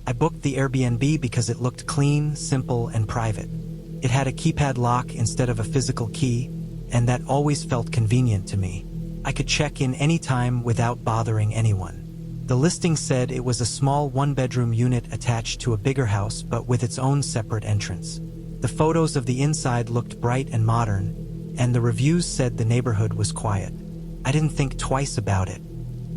I booked the Airbnb because it looked clean, simple, and private. It had a keypad lock instead of a physical key, and that always felt convenient to me. I could check in anytime without bothering anyone. The listing said it was a small one-bedroom unit attached to a bigger house but with its own separate entrance. The photos of the inside looked bright and modern, and the reviews said the neighborhood was quiet. I didn't think twice about it.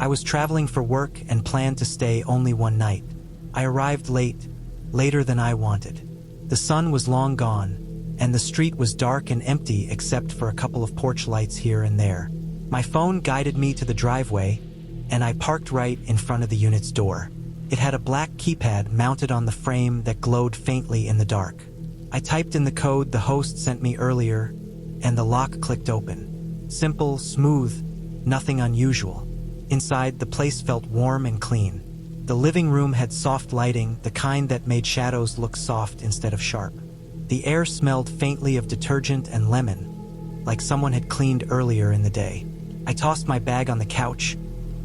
I was traveling for work and planned to stay only one night. I arrived late, later than I wanted. The sun was long gone, and the street was dark and empty except for a couple of porch lights here and there. My phone guided me to the driveway, and I parked right in front of the unit's door. It had a black keypad mounted on the frame that glowed faintly in the dark. I typed in the code the host sent me earlier, and the lock clicked open. Simple, smooth, nothing unusual. Inside, the place felt warm and clean. The living room had soft lighting, the kind that made shadows look soft instead of sharp. The air smelled faintly of detergent and lemon, like someone had cleaned earlier in the day. I tossed my bag on the couch,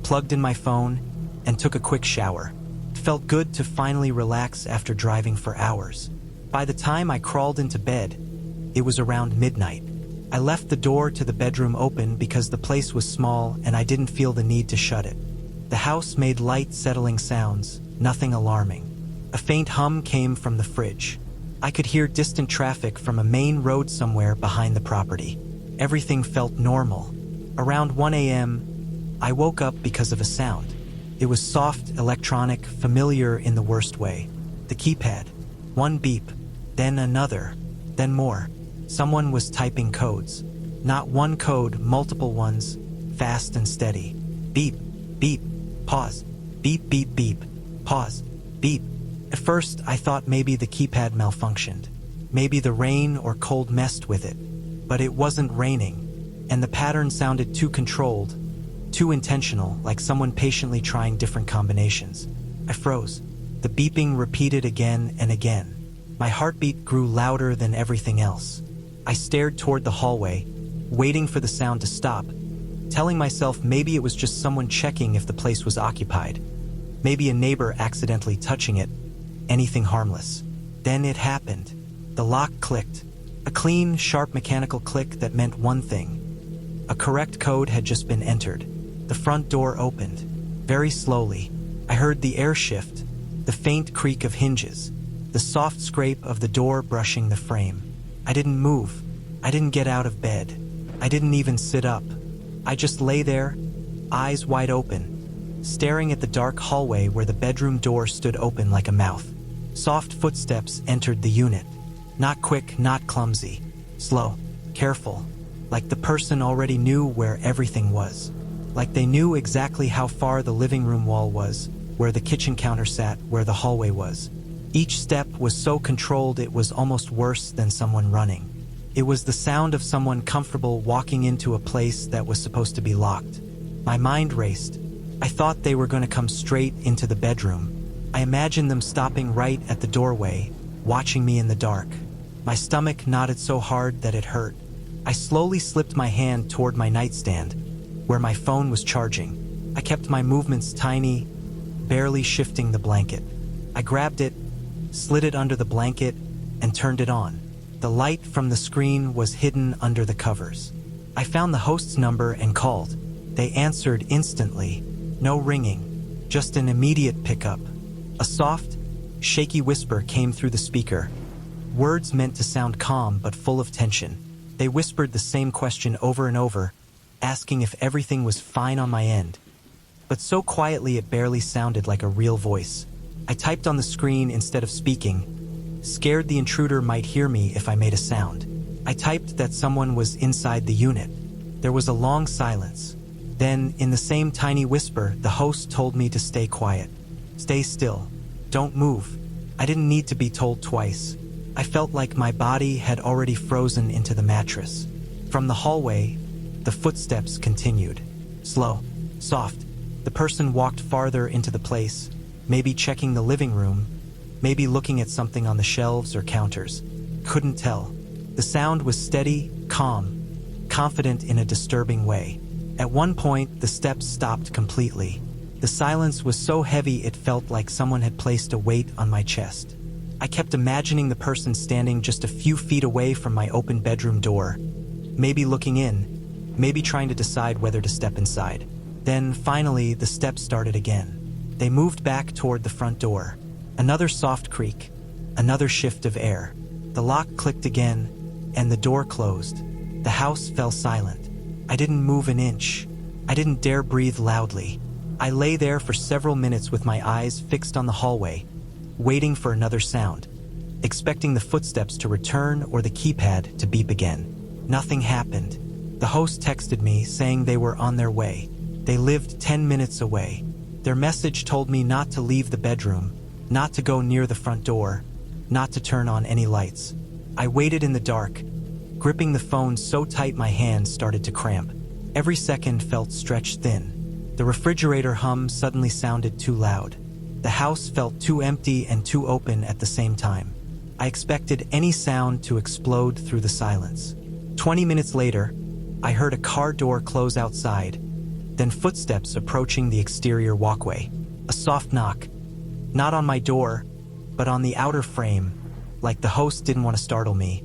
plugged in my phone, and took a quick shower. It felt good to finally relax after driving for hours. By the time I crawled into bed, it was around midnight. I left the door to the bedroom open because the place was small and I didn't feel the need to shut it. The house made light, settling sounds, nothing alarming. A faint hum came from the fridge. I could hear distant traffic from a main road somewhere behind the property. Everything felt normal. Around 1 a.m., I woke up because of a sound. It was soft, electronic, familiar in the worst way. The keypad. One beep, then another, then more. Someone was typing codes. Not one code, multiple ones, fast and steady. Beep, beep, pause. Beep, beep, beep, pause. Beep. At first, I thought maybe the keypad malfunctioned. Maybe the rain or cold messed with it. But it wasn't raining, and the pattern sounded too controlled, too intentional, like someone patiently trying different combinations. I froze. The beeping repeated again and again. My heartbeat grew louder than everything else. I stared toward the hallway, waiting for the sound to stop, telling myself maybe it was just someone checking if the place was occupied. Maybe a neighbor accidentally touching it. Anything harmless. Then it happened. The lock clicked. A clean, sharp mechanical click that meant one thing. A correct code had just been entered. The front door opened. Very slowly. I heard the air shift, the faint creak of hinges, the soft scrape of the door brushing the frame. I didn't move. I didn't get out of bed. I didn't even sit up. I just lay there, eyes wide open, staring at the dark hallway where the bedroom door stood open like a mouth. Soft footsteps entered the unit. Not quick, not clumsy. Slow, careful, like the person already knew where everything was. Like they knew exactly how far the living room wall was, where the kitchen counter sat, where the hallway was. Each step was so controlled it was almost worse than someone running. It was the sound of someone comfortable walking into a place that was supposed to be locked. My mind raced. I thought they were going to come straight into the bedroom. I imagined them stopping right at the doorway, watching me in the dark. My stomach knotted so hard that it hurt. I slowly slipped my hand toward my nightstand, where my phone was charging. I kept my movements tiny, barely shifting the blanket. I grabbed it, slid it under the blanket, and turned it on. The light from the screen was hidden under the covers. I found the host's number and called. They answered instantly. No ringing, just an immediate pickup. A soft, shaky whisper came through the speaker. Words meant to sound calm but full of tension. They whispered the same question over and over, asking if everything was fine on my end. But so quietly it barely sounded like a real voice. I typed on the screen instead of speaking, scared the intruder might hear me if I made a sound. I typed that someone was inside the unit. There was a long silence. Then, in the same tiny whisper, the host told me to stay quiet. Stay still. Don't move. I didn't need to be told twice. I felt like my body had already frozen into the mattress. From the hallway, the footsteps continued. Slow, soft. The person walked farther into the place, maybe checking the living room, maybe looking at something on the shelves or counters. Couldn't tell. The sound was steady, calm, confident in a disturbing way. At one point, the steps stopped completely. The silence was so heavy it felt like someone had placed a weight on my chest. I kept imagining the person standing just a few feet away from my open bedroom door, maybe looking in, maybe trying to decide whether to step inside. Then, finally, the steps started again. They moved back toward the front door. Another soft creak, another shift of air. The lock clicked again, and the door closed. The house fell silent. I didn't move an inch. I didn't dare breathe loudly. I lay there for several minutes with my eyes fixed on the hallway, waiting for another sound, expecting the footsteps to return or the keypad to beep again. Nothing happened. The host texted me saying they were on their way. They lived 10 minutes away. Their message told me not to leave the bedroom, not to go near the front door, not to turn on any lights. I waited in the dark, gripping the phone so tight my hands started to cramp. Every second felt stretched thin. The refrigerator hum suddenly sounded too loud. The house felt too empty and too open at the same time. I expected any sound to explode through the silence. 20 minutes later, I heard a car door close outside, then footsteps approaching the exterior walkway. A soft knock, not on my door, but on the outer frame, like the host didn't want to startle me,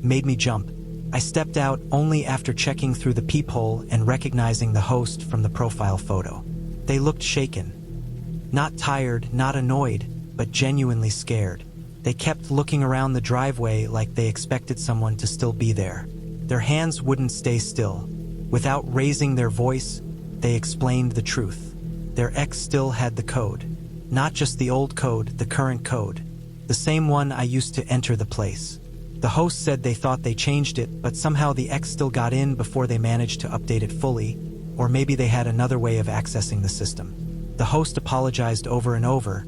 made me jump. I stepped out only after checking through the peephole and recognizing the host from the profile photo. They looked shaken. Not tired, not annoyed, but genuinely scared. They kept looking around the driveway like they expected someone to still be there. Their hands wouldn't stay still. Without raising their voice, they explained the truth. Their ex still had the code. Not just the old code, the current code. The same one I used to enter the place. The host said they thought they changed it, but somehow the ex still got in before they managed to update it fully, or maybe they had another way of accessing the system. The host apologized over and over,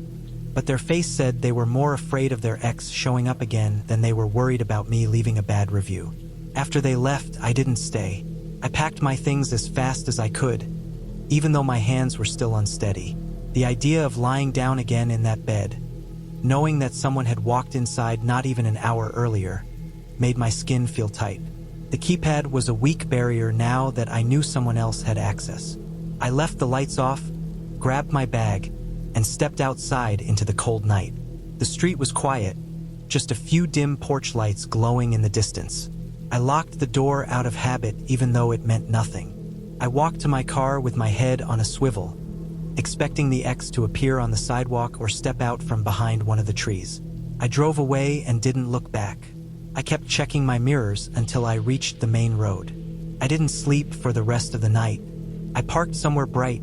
but their face said they were more afraid of their ex showing up again than they were worried about me leaving a bad review. After they left, I didn't stay. I packed my things as fast as I could, even though my hands were still unsteady. The idea of lying down again in that bed, knowing that someone had walked inside not even an hour earlier, made my skin feel tight. The keypad was a weak barrier now that I knew someone else had access. I left the lights off, grabbed my bag, and stepped outside into the cold night. The street was quiet, just a few dim porch lights glowing in the distance. I locked the door out of habit even though it meant nothing. I walked to my car with my head on a swivel, expecting the ex to appear on the sidewalk or step out from behind one of the trees. I drove away and didn't look back. I kept checking my mirrors until I reached the main road. I didn't sleep for the rest of the night. I parked somewhere bright,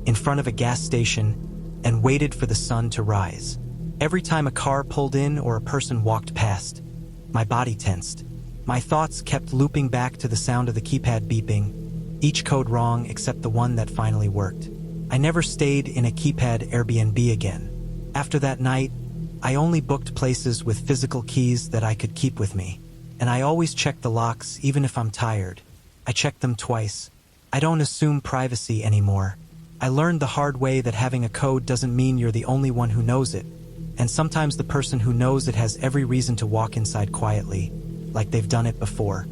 in front of a gas station, and waited for the sun to rise. Every time a car pulled in or a person walked past, my body tensed. My thoughts kept looping back to the sound of the keypad beeping, each code wrong except the one that finally worked. I never stayed in a keypad Airbnb again. After that night, I only booked places with physical keys that I could keep with me. And I always check the locks even if I'm tired. I check them twice. I don't assume privacy anymore. I learned the hard way that having a code doesn't mean you're the only one who knows it, and sometimes the person who knows it has every reason to walk inside quietly, like they've done it before.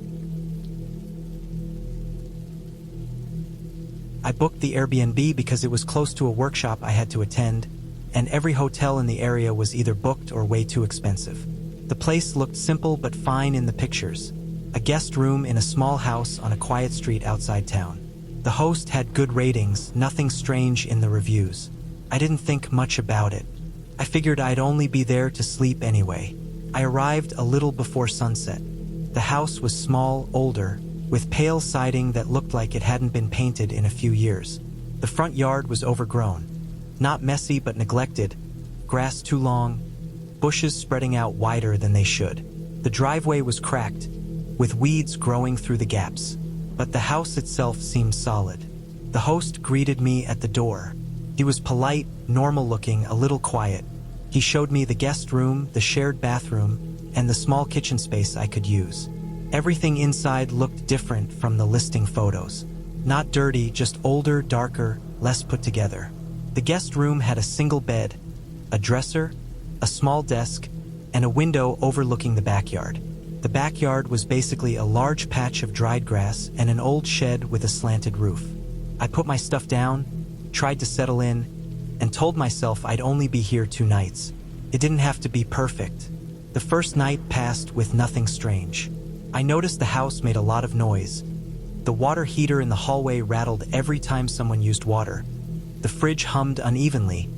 I booked the Airbnb because it was close to a workshop I had to attend, and every hotel in the area was either booked or way too expensive. The place looked simple but fine in the pictures, a guest room in a small house on a quiet street outside town. The host had good ratings, nothing strange in the reviews. I didn't think much about it. I figured I'd only be there to sleep anyway. I arrived a little before sunset. The house was small, older, with pale siding that looked like it hadn't been painted in a few years. The front yard was overgrown. Not messy but neglected, grass too long, bushes spreading out wider than they should. The driveway was cracked, with weeds growing through the gaps. But the house itself seemed solid. The host greeted me at the door. He was polite, normal-looking, a little quiet. He showed me the guest room, the shared bathroom, and the small kitchen space I could use. Everything inside looked different from the listing photos. Not dirty, just older, darker, less put together. The guest room had a single bed, a dresser, a small desk, and a window overlooking the backyard. The backyard was basically a large patch of dried grass and an old shed with a slanted roof. I put my stuff down, tried to settle in, and told myself I'd only be here 2 nights. It didn't have to be perfect. The first night passed with nothing strange. I noticed the house made a lot of noise. The water heater in the hallway rattled every time someone used water. The fridge hummed unevenly,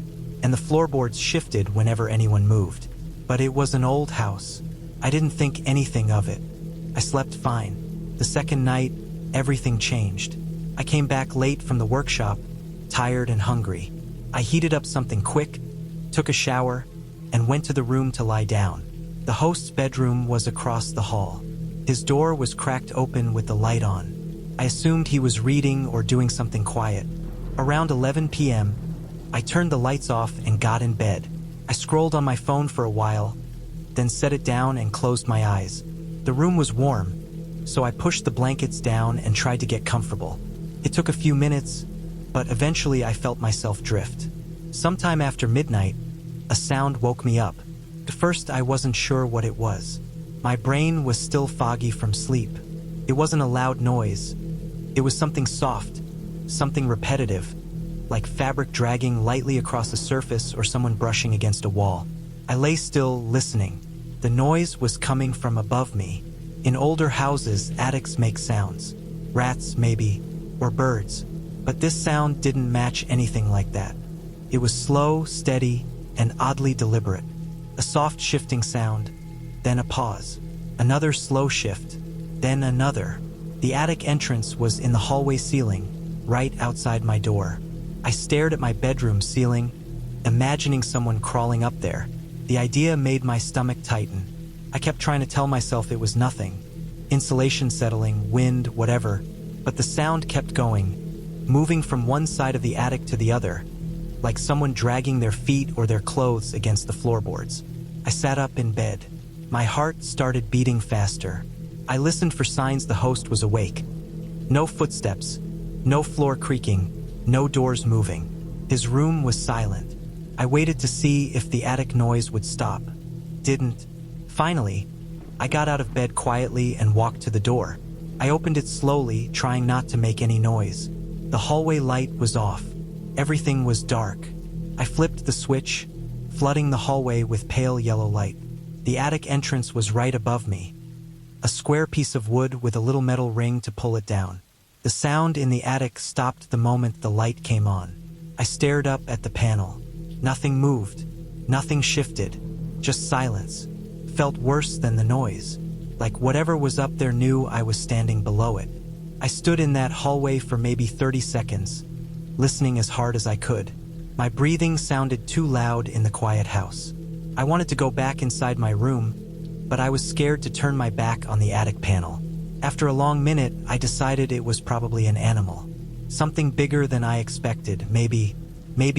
and the floorboards shifted whenever anyone moved. But it was an old house. I didn't think anything of it. I slept fine. The second night, everything changed. I came back late from the workshop, tired and hungry. I heated up something quick, took a shower, and went to the room to lie down. The host's bedroom was across the hall. His door was cracked open with the light on. I assumed he was reading or doing something quiet. Around 11 p.m., I turned the lights off and got in bed. I scrolled on my phone for a while, then set it down and closed my eyes. The room was warm, so I pushed the blankets down and tried to get comfortable. It took a few minutes, but eventually I felt myself drift. Sometime after midnight, a sound woke me up. At first, I wasn't sure what it was. My brain was still foggy from sleep. It wasn't a loud noise. It was something soft, something repetitive, like fabric dragging lightly across a surface or someone brushing against a wall. I lay still, listening. The noise was coming from above me. In older houses, attics make sounds. Rats, maybe, or birds. But this sound didn't match anything like that. It was slow, steady, and oddly deliberate. A soft shifting sound, then a pause. Another slow shift, then another. The attic entrance was in the hallway ceiling, right outside my door. I stared at my bedroom ceiling, imagining someone crawling up there. The idea made my stomach tighten. I kept trying to tell myself it was nothing. Insulation settling, wind, whatever. But the sound kept going, moving from one side of the attic to the other, like someone dragging their feet or their clothes against the floorboards. I sat up in bed. My heart started beating faster. I listened for signs the host was awake. No footsteps, no floor creaking, no doors moving. His room was silent. I waited to see if the attic noise would stop. Didn't. Finally, I got out of bed quietly and walked to the door. I opened it slowly, trying not to make any noise. The hallway light was off. Everything was dark. I flipped the switch, flooding the hallway with pale yellow light. The attic entrance was right above me. A square piece of wood with a little metal ring to pull it down. The sound in the attic stopped the moment the light came on. I stared up at the panel. Nothing moved. Nothing shifted. Just silence. Felt worse than the noise. Like whatever was up there knew I was standing below it. I stood in that hallway for maybe 30 seconds, listening as hard as I could. My breathing sounded too loud in the quiet house. I wanted to go back inside my room, but I was scared to turn my back on the attic panel. After a long minute, I decided it was probably an animal. Something bigger than I expected. Maybe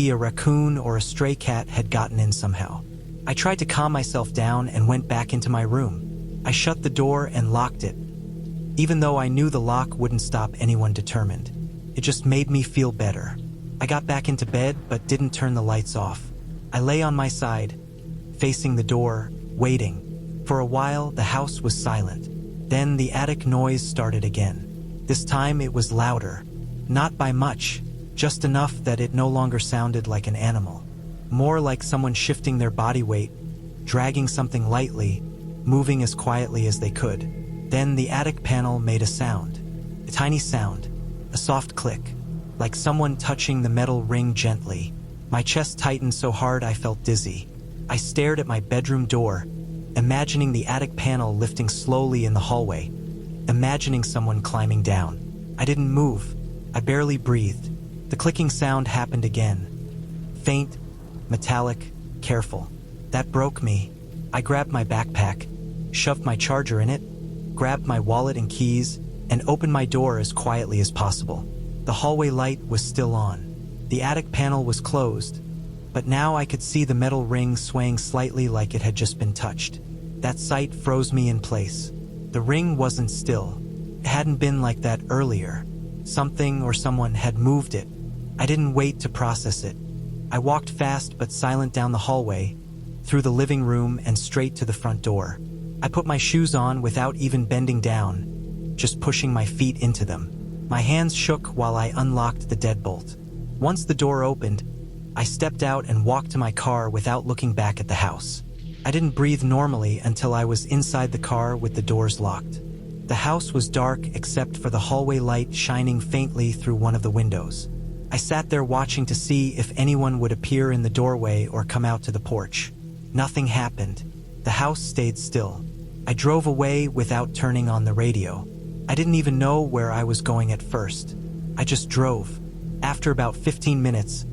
a raccoon or a stray cat had gotten in somehow. I tried to calm myself down and went back into my room. I shut the door and locked it, even though I knew the lock wouldn't stop anyone determined. It just made me feel better. I got back into bed but didn't turn the lights off. I lay on my side, facing the door, waiting. For a while, the house was silent. Then the attic noise started again. This time it was louder. Not by much, just enough that it no longer sounded like an animal. More like someone shifting their body weight, dragging something lightly, moving as quietly as they could. Then the attic panel made a sound. A tiny sound. A soft click. Like someone touching the metal ring gently. My chest tightened so hard I felt dizzy. I stared at my bedroom door, imagining the attic panel lifting slowly in the hallway, imagining someone climbing down. I didn't move. I barely breathed. The clicking sound happened again. Faint, metallic, careful. That broke me. I grabbed my backpack, shoved my charger in it, grabbed my wallet and keys, and opened my door as quietly as possible. The hallway light was still on. The attic panel was closed, but now I could see the metal ring swaying slightly like it had just been touched. That sight froze me in place. The ring wasn't still. It hadn't been like that earlier. Something or someone had moved it. I didn't wait to process it. I walked fast but silent down the hallway, through the living room and straight to the front door. I put my shoes on without even bending down, just pushing my feet into them. My hands shook while I unlocked the deadbolt. Once the door opened, I stepped out and walked to my car without looking back at the house. I didn't breathe normally until I was inside the car with the doors locked. The house was dark except for the hallway light shining faintly through one of the windows. I sat there watching to see if anyone would appear in the doorway or come out to the porch. Nothing happened. The house stayed still. I drove away without turning on the radio. I didn't even know where I was going at first. I just drove. After about 15 minutes,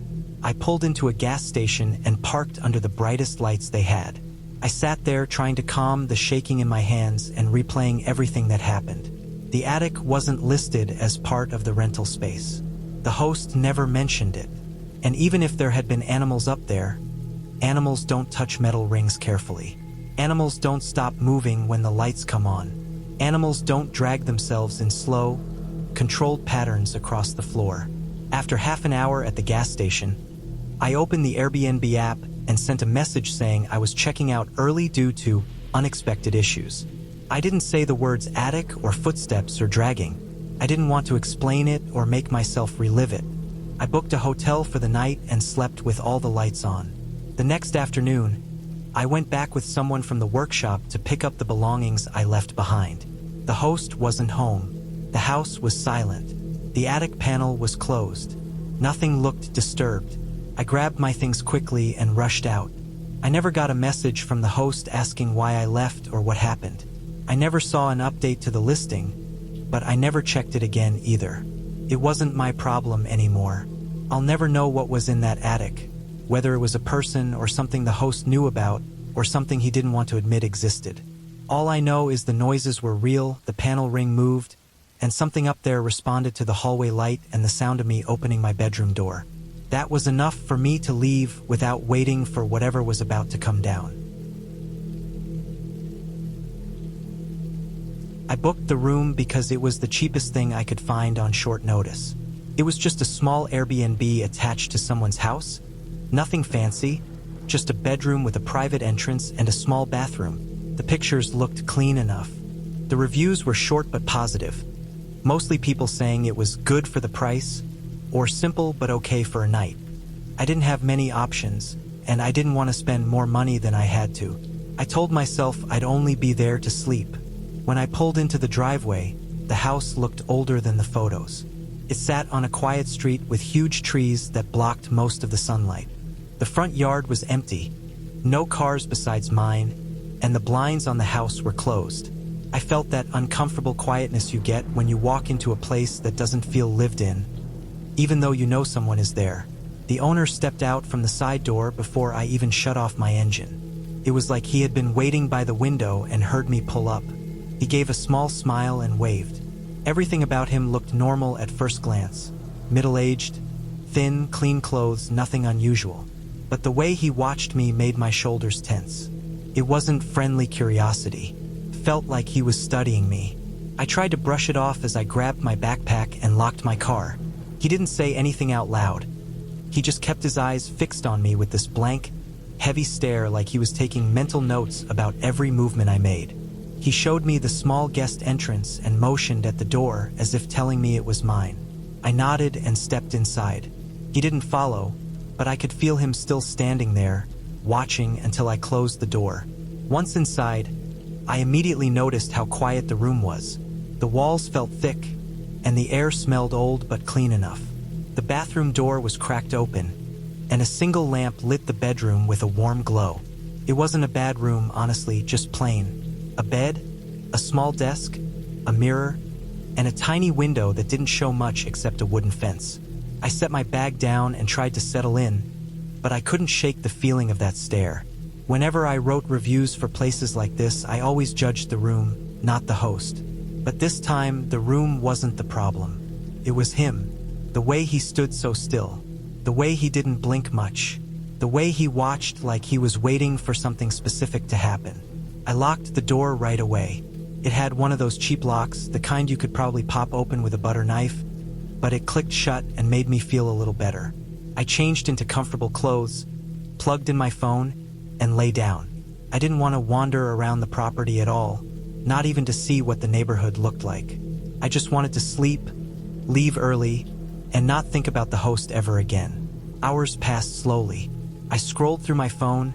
I pulled into a gas station and parked under the brightest lights they had. I sat there trying to calm the shaking in my hands and replaying everything that happened. The attic wasn't listed as part of the rental space. The host never mentioned it. And even if there had been animals up there, animals don't touch metal rings carefully. Animals don't stop moving when the lights come on. Animals don't drag themselves in slow, controlled patterns across the floor. After half an hour at the gas station, I opened the Airbnb app and sent a message saying I was checking out early due to unexpected issues. I didn't say the words attic or footsteps or dragging. I didn't want to explain it or make myself relive it. I booked a hotel for the night and slept with all the lights on. The next afternoon, I went back with someone from the workshop to pick up the belongings I left behind. The host wasn't home. The house was silent. The attic panel was closed. Nothing looked disturbed. I grabbed my things quickly and rushed out. I never got a message from the host asking why I left or what happened. I never saw an update to the listing, but I never checked it again either. It wasn't my problem anymore. I'll never know what was in that attic, whether it was a person or something the host knew about or something he didn't want to admit existed. All I know is the noises were real, the panel ring moved, and something up there responded to the hallway light and the sound of me opening my bedroom door. That was enough for me to leave without waiting for whatever was about to come down. I booked the room because it was the cheapest thing I could find on short notice. It was just a small Airbnb attached to someone's house. Nothing fancy, just a bedroom with a private entrance and a small bathroom. The pictures looked clean enough. The reviews were short but positive. Mostly people saying it was good for the price, or simple but okay for a night. I didn't have many options, and I didn't want to spend more money than I had to. I told myself I'd only be there to sleep. When I pulled into the driveway, the house looked older than the photos. It sat on a quiet street with huge trees that blocked most of the sunlight. The front yard was empty, no cars besides mine, and the blinds on the house were closed. I felt that uncomfortable quietness you get when you walk into a place that doesn't feel lived in, even though you know someone is there. The owner stepped out from the side door before I even shut off my engine. It was like he had been waiting by the window and heard me pull up. He gave a small smile and waved. Everything about him looked normal at first glance. Middle-aged, thin, clean clothes, nothing unusual. But the way he watched me made my shoulders tense. It wasn't friendly curiosity. It felt like he was studying me. I tried to brush it off as I grabbed my backpack and locked my car. He didn't say anything out loud. He just kept his eyes fixed on me with this blank, heavy stare like he was taking mental notes about every movement I made. He showed me the small guest entrance and motioned at the door as if telling me it was mine. I nodded and stepped inside. He didn't follow, but I could feel him still standing there, watching until I closed the door. Once inside, I immediately noticed how quiet the room was. The walls felt thick, and the air smelled old but clean enough. The bathroom door was cracked open, and a single lamp lit the bedroom with a warm glow. It wasn't a bad room, honestly, just plain. A bed, a small desk, a mirror, and a tiny window that didn't show much except a wooden fence. I set my bag down and tried to settle in, but I couldn't shake the feeling of that stare. Whenever I wrote reviews for places like this, I always judged the room, not the host. But this time, the room wasn't the problem. It was him. The way he stood so still. The way he didn't blink much. The way he watched like he was waiting for something specific to happen. I locked the door right away. It had one of those cheap locks, the kind you could probably pop open with a butter knife, but it clicked shut and made me feel a little better. I changed into comfortable clothes, plugged in my phone, and lay down. I didn't want to wander around the property at all, not even to see what the neighborhood looked like. I just wanted to sleep, leave early, and not think about the host ever again. Hours passed slowly. I scrolled through my phone,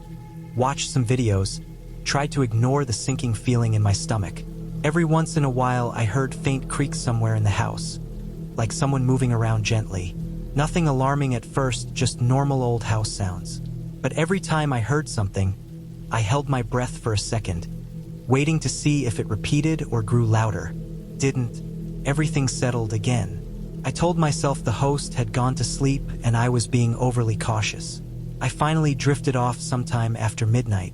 watched some videos, tried to ignore the sinking feeling in my stomach. Every once in a while, I heard faint creaks somewhere in the house, like someone moving around gently. Nothing alarming at first, just normal old house sounds. But every time I heard something, I held my breath for a second, waiting to see if it repeated or grew louder. Didn't. Everything settled again. I told myself the host had gone to sleep and I was being overly cautious. I finally drifted off sometime after midnight.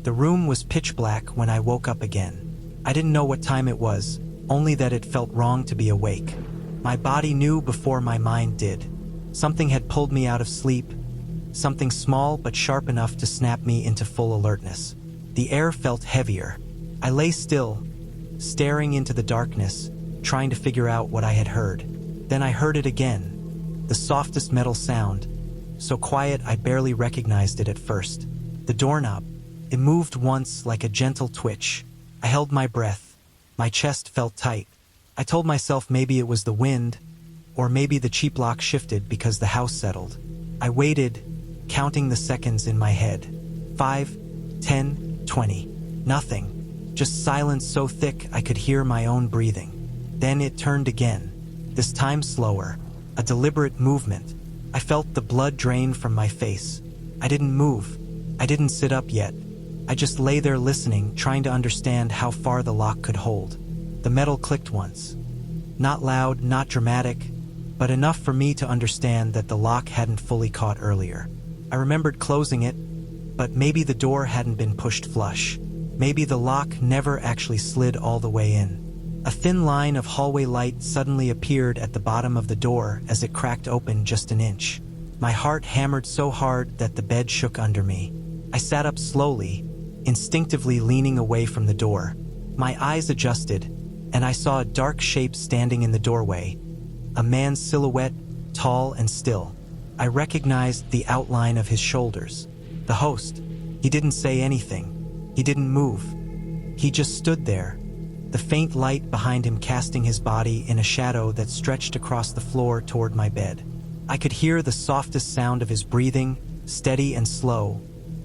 The room was pitch black when I woke up again. I didn't know what time it was, only that it felt wrong to be awake. My body knew before my mind did. Something had pulled me out of sleep, something small but sharp enough to snap me into full alertness. The air felt heavier. I lay still, staring into the darkness, trying to figure out what I had heard. Then I heard it again, the softest metal sound, so quiet I barely recognized it at first. The doorknob. It moved once like a gentle twitch. I held my breath. My chest felt tight. I told myself maybe it was the wind, or maybe the cheap lock shifted because the house settled. I waited, counting the seconds in my head. 5, 10, 20. Nothing. Just silence so thick I could hear my own breathing. Then it turned again, this time slower, a deliberate movement. I felt the blood drain from my face. I didn't move. I didn't sit up yet. I just lay there listening, trying to understand how far the lock could hold. The metal clicked once. Not loud, not dramatic, but enough for me to understand that the lock hadn't fully caught earlier. I remembered closing it, but maybe the door hadn't been pushed flush. Maybe the lock never actually slid all the way in. A thin line of hallway light suddenly appeared at the bottom of the door as it cracked open just an inch. My heart hammered so hard that the bed shook under me. I sat up slowly, instinctively leaning away from the door. My eyes adjusted, and I saw a dark shape standing in the doorway. A man's silhouette, tall and still. I recognized the outline of his shoulders. The host. He didn't say anything. He didn't move. He just stood there, the faint light behind him casting his body in a shadow that stretched across the floor toward my bed. I could hear the softest sound of his breathing, steady and slow,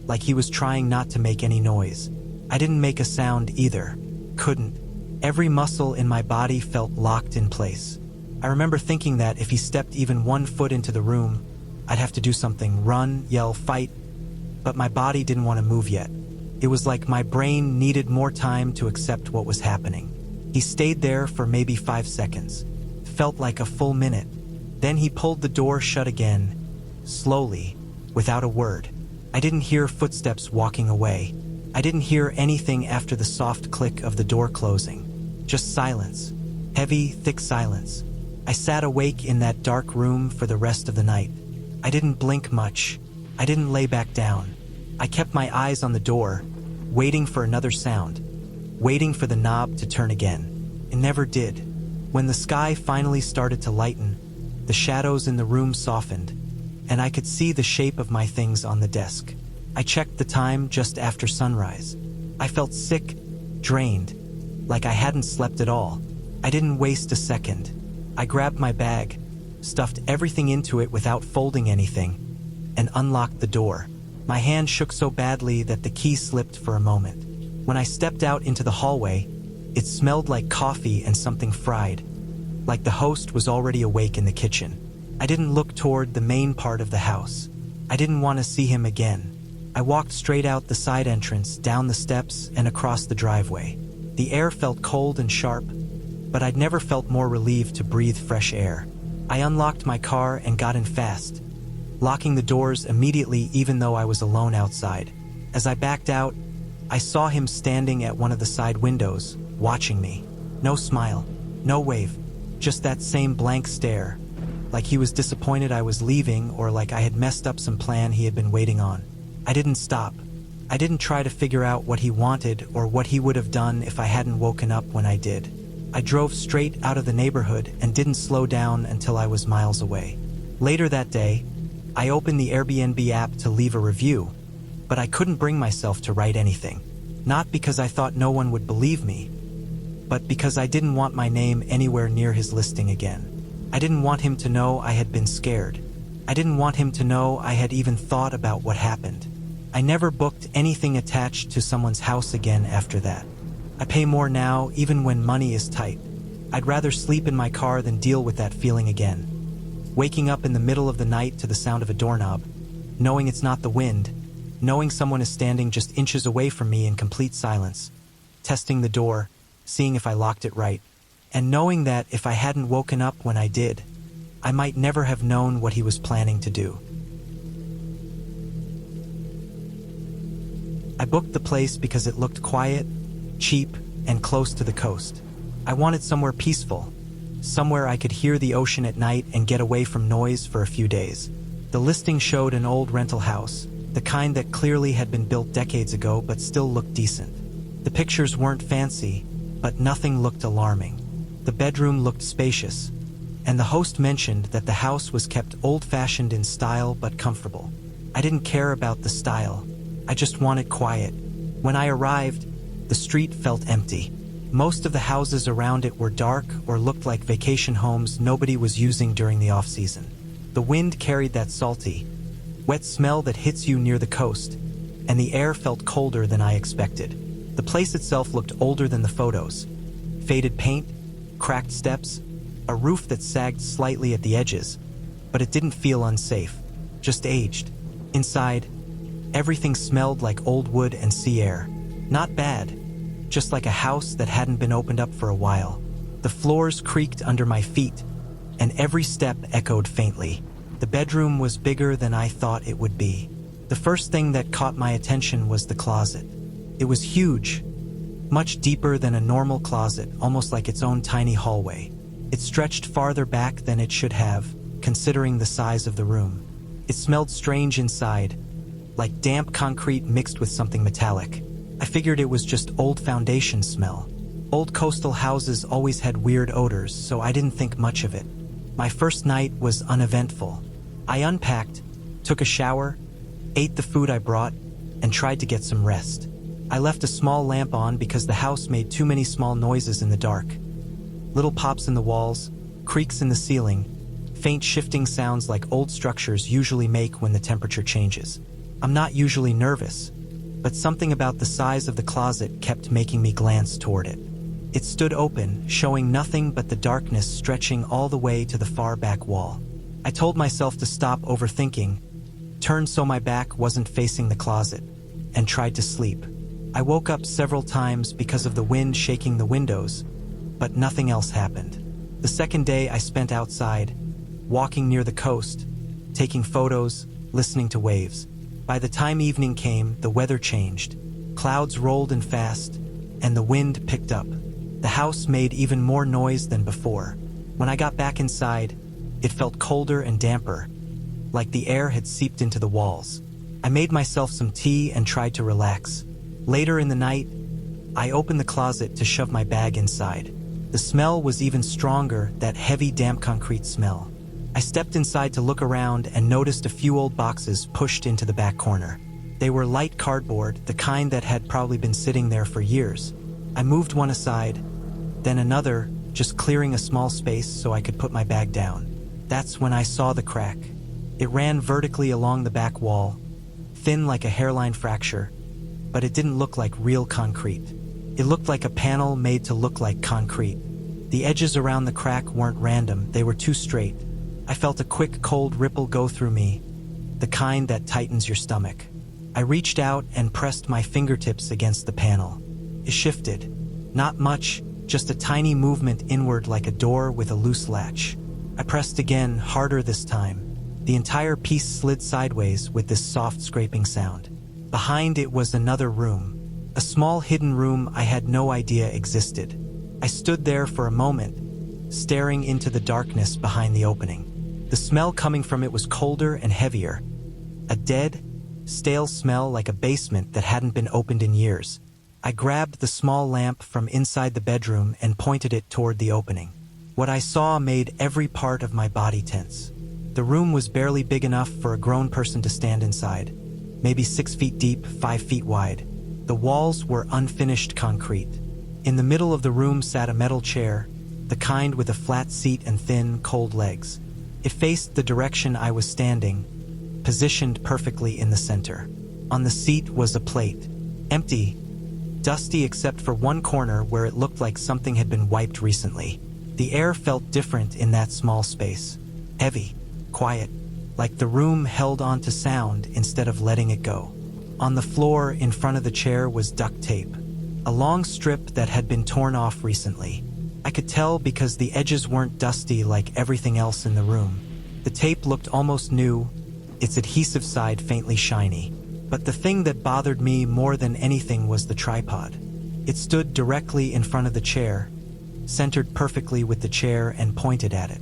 like he was trying not to make any noise. I didn't make a sound either. Couldn't. Every muscle in my body felt locked in place. I remember thinking that if he stepped even 1 foot into the room, I'd have to do something, run, yell, fight, but my body didn't want to move yet. It was like my brain needed more time to accept what was happening. He stayed there for maybe 5 seconds. Felt like a full minute. Then he pulled the door shut again, slowly, without a word. I didn't hear footsteps walking away. I didn't hear anything after the soft click of the door closing. Just silence. Heavy, thick silence. I sat awake in that dark room for the rest of the night. I didn't blink much. I didn't lay back down. I kept my eyes on the door, waiting for another sound, waiting for the knob to turn again. It never did. When the sky finally started to lighten, the shadows in the room softened, and I could see the shape of my things on the desk. I checked the time just after sunrise. I felt sick, drained, like I hadn't slept at all. I didn't waste a second. I grabbed my bag, stuffed everything into it without folding anything, and unlocked the door. My hand shook so badly that the key slipped for a moment. When I stepped out into the hallway, it smelled like coffee and something fried, like the host was already awake in the kitchen. I didn't look toward the main part of the house. I didn't want to see him again. I walked straight out the side entrance, down the steps, and across the driveway. The air felt cold and sharp, but I'd never felt more relieved to breathe fresh air. I unlocked my car and got in fast, locking the doors immediately even though I was alone outside. As I backed out, I saw him standing at one of the side windows, watching me. No smile, no wave, just that same blank stare, like he was disappointed I was leaving or like I had messed up some plan he had been waiting on. I didn't stop. I didn't try to figure out what he wanted or what he would have done if I hadn't woken up when I did. I drove straight out of the neighborhood and didn't slow down until I was miles away. Later that day, I opened the Airbnb app to leave a review, but I couldn't bring myself to write anything. Not because I thought no one would believe me, but because I didn't want my name anywhere near his listing again. I didn't want him to know I had been scared. I didn't want him to know I had even thought about what happened. I never booked anything attached to someone's house again after that. I pay more now, even when money is tight. I'd rather sleep in my car than deal with that feeling again. Waking up in the middle of the night to the sound of a doorknob, knowing it's not the wind, knowing someone is standing just inches away from me in complete silence, testing the door, seeing if I locked it right, and knowing that if I hadn't woken up when I did, I might never have known what he was planning to do. I booked the place because it looked quiet, cheap, and close to the coast. I wanted somewhere peaceful, somewhere I could hear the ocean at night and get away from noise for a few days. The listing showed an old rental house, the kind that clearly had been built decades ago but still looked decent. The pictures weren't fancy, but nothing looked alarming. The bedroom looked spacious, and the host mentioned that the house was kept old-fashioned in style but comfortable. I didn't care about the style. I just wanted quiet. When I arrived, the street felt empty. Most of the houses around it were dark or looked like vacation homes nobody was using during the off-season. The wind carried that salty, wet smell that hits you near the coast, and the air felt colder than I expected. The place itself looked older than the photos. Faded paint, cracked steps, a roof that sagged slightly at the edges, but it didn't feel unsafe, just aged. Inside, everything smelled like old wood and sea air. Not bad, just like a house that hadn't been opened up for a while. The floors creaked under my feet, and every step echoed faintly. The bedroom was bigger than I thought it would be. The first thing that caught my attention was the closet. It was huge, much deeper than a normal closet, almost like its own tiny hallway. It stretched farther back than it should have, considering the size of the room. It smelled strange inside, like damp concrete mixed with something metallic. I figured it was just old foundation smell. Old coastal houses always had weird odors, so I didn't think much of it. My first night was uneventful. I unpacked, took a shower, ate the food I brought, and tried to get some rest. I left a small lamp on because the house made too many small noises in the dark. Little pops in the walls, creaks in the ceiling, faint shifting sounds like old structures usually make when the temperature changes. I'm not usually nervous, but something about the size of the closet kept making me glance toward it. It stood open, showing nothing but the darkness stretching all the way to the far back wall. I told myself to stop overthinking, turned so my back wasn't facing the closet, and tried to sleep. I woke up several times because of the wind shaking the windows, but nothing else happened. The second day I spent outside, walking near the coast, taking photos, listening to waves. By the time evening came, the weather changed. Clouds rolled in fast, and the wind picked up. The house made even more noise than before. When I got back inside, it felt colder and damper, like the air had seeped into the walls. I made myself some tea and tried to relax. Later in the night, I opened the closet to shove my bag inside. The smell was even stronger, that heavy, damp concrete smell. I stepped inside to look around and noticed a few old boxes pushed into the back corner. They were light cardboard, the kind that had probably been sitting there for years. I moved one aside, then another, just clearing a small space so I could put my bag down. That's when I saw the crack. It ran vertically along the back wall, thin like a hairline fracture, but it didn't look like real concrete. It looked like a panel made to look like concrete. The edges around the crack weren't random, they were too straight. I felt a quick cold ripple go through me, the kind that tightens your stomach. I reached out and pressed my fingertips against the panel. It shifted. Not much, just a tiny movement inward like a door with a loose latch. I pressed again, harder this time. The entire piece slid sideways with this soft scraping sound. Behind it was another room, a small hidden room I had no idea existed. I stood there for a moment, staring into the darkness behind the opening. The smell coming from it was colder and heavier. A dead, stale smell like a basement that hadn't been opened in years. I grabbed the small lamp from inside the bedroom and pointed it toward the opening. What I saw made every part of my body tense. The room was barely big enough for a grown person to stand inside. Maybe 6 feet deep, 5 feet wide. The walls were unfinished concrete. In the middle of the room sat a metal chair, the kind with a flat seat and thin, cold legs. It faced the direction I was standing, positioned perfectly in the center. On the seat was a plate. Empty, dusty except for one corner where it looked like something had been wiped recently. The air felt different in that small space. Heavy, quiet, like the room held on to sound instead of letting it go. On the floor in front of the chair was duct tape, a long strip that had been torn off recently. I could tell because the edges weren't dusty like everything else in the room. The tape looked almost new, its adhesive side faintly shiny. But the thing that bothered me more than anything was the tripod. It stood directly in front of the chair, centered perfectly with the chair and pointed at it.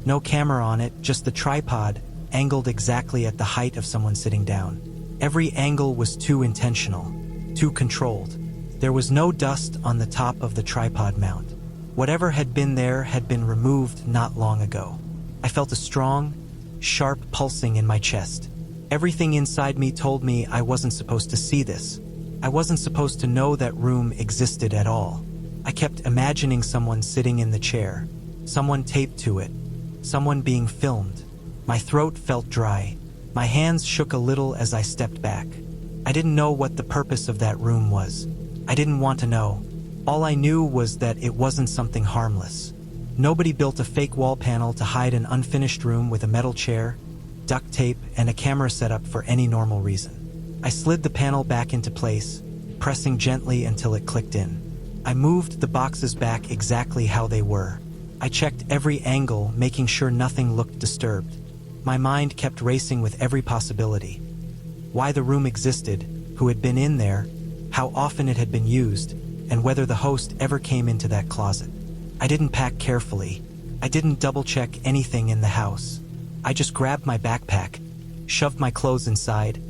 No camera on it, just the tripod, angled exactly at the height of someone sitting down. Every angle was too intentional, too controlled. There was no dust on the top of the tripod mount. Whatever had been there had been removed not long ago. I felt a strong, sharp pulsing in my chest. Everything inside me told me I wasn't supposed to see this. I wasn't supposed to know that room existed at all. I kept imagining someone sitting in the chair, someone taped to it, someone being filmed. My throat felt dry. My hands shook a little as I stepped back. I didn't know what the purpose of that room was. I didn't want to know. All I knew was that it wasn't something harmless. Nobody built a fake wall panel to hide an unfinished room with a metal chair, duct tape, and a camera setup for any normal reason. I slid the panel back into place, pressing gently until it clicked in. I moved the boxes back exactly how they were. I checked every angle, making sure nothing looked disturbed. My mind kept racing with every possibility. Why the room existed, who had been in there, how often it had been used, and whether the host ever came into that closet. I didn't pack carefully. I didn't double-check anything in the house. I just grabbed my backpack, shoved my clothes inside,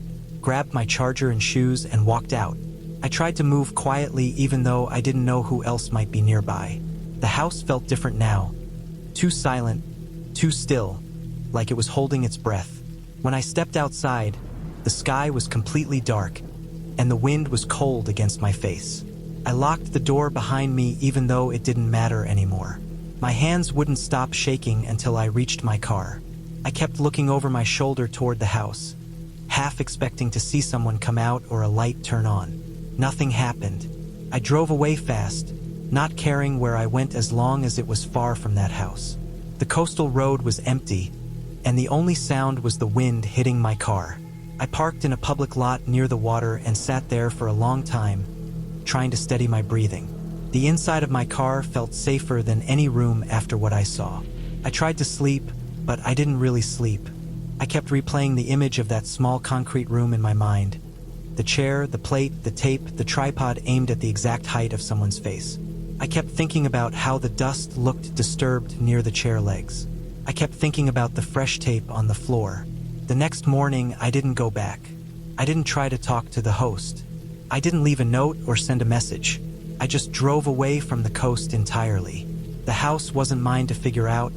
grabbed my charger and shoes, and walked out. I tried to move quietly even though I didn't know who else might be nearby. The house felt different now. Too silent, too still, like it was holding its breath. When I stepped outside, the sky was completely dark, and the wind was cold against my face. I locked the door behind me even though it didn't matter anymore. My hands wouldn't stop shaking until I reached my car. I kept looking over my shoulder toward the house, half expecting to see someone come out or a light turn on. Nothing happened. I drove away fast, not caring where I went as long as it was far from that house. The coastal road was empty, and the only sound was the wind hitting my car. I parked in a public lot near the water and sat there for a long time, trying to steady my breathing. The inside of my car felt safer than any room after what I saw. I tried to sleep, but I didn't really sleep. I kept replaying the image of that small concrete room in my mind. The chair, the plate, the tape, the tripod aimed at the exact height of someone's face. I kept thinking about how the dust looked disturbed near the chair legs. I kept thinking about the fresh tape on the floor. The next morning, I didn't go back. I didn't try to talk to the host. I didn't leave a note or send a message. I just drove away from the coast entirely. The house wasn't mine to figure out,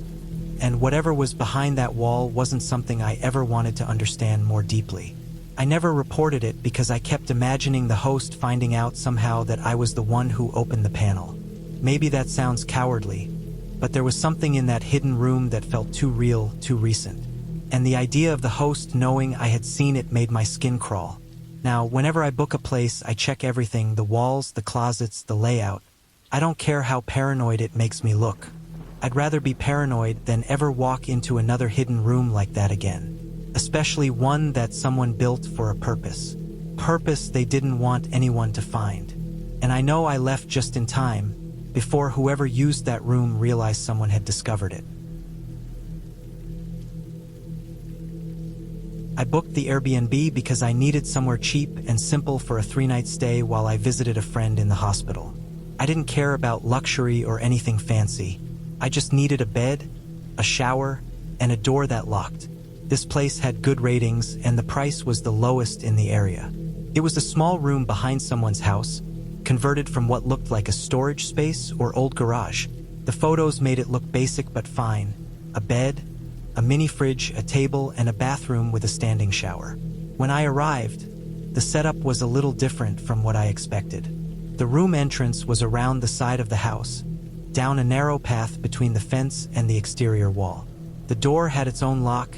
and whatever was behind that wall wasn't something I ever wanted to understand more deeply. I never reported it because I kept imagining the host finding out somehow that I was the one who opened the panel. Maybe that sounds cowardly, but there was something in that hidden room that felt too real, too recent. And the idea of the host knowing I had seen it made my skin crawl. Now, whenever I book a place, I check everything, the walls, the closets, the layout. I don't care how paranoid it makes me look. I'd rather be paranoid than ever walk into another hidden room like that again. Especially one that someone built for a purpose. Purpose they didn't want anyone to find. And I know I left just in time, before whoever used that room realized someone had discovered it. I booked the Airbnb because I needed somewhere cheap and simple for a 3-night stay while I visited a friend in the hospital. I didn't care about luxury or anything fancy. I just needed a bed, a shower, and a door that locked. This place had good ratings, and the price was the lowest in the area. It was a small room behind someone's house, converted from what looked like a storage space or old garage. The photos made it look basic but fine. A bed, a mini fridge, a table, and a bathroom with a standing shower. When I arrived, the setup was a little different from what I expected. The room entrance was around the side of the house, down a narrow path between the fence and the exterior wall. The door had its own lock,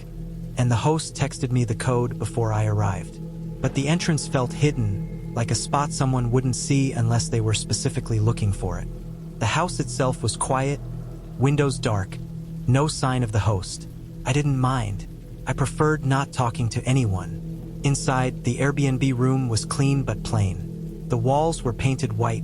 and the host texted me the code before I arrived. But the entrance felt hidden, like a spot someone wouldn't see unless they were specifically looking for it. The house itself was quiet, windows dark, no sign of the host. I didn't mind. I preferred not talking to anyone. Inside, the Airbnb room was clean but plain. The walls were painted white,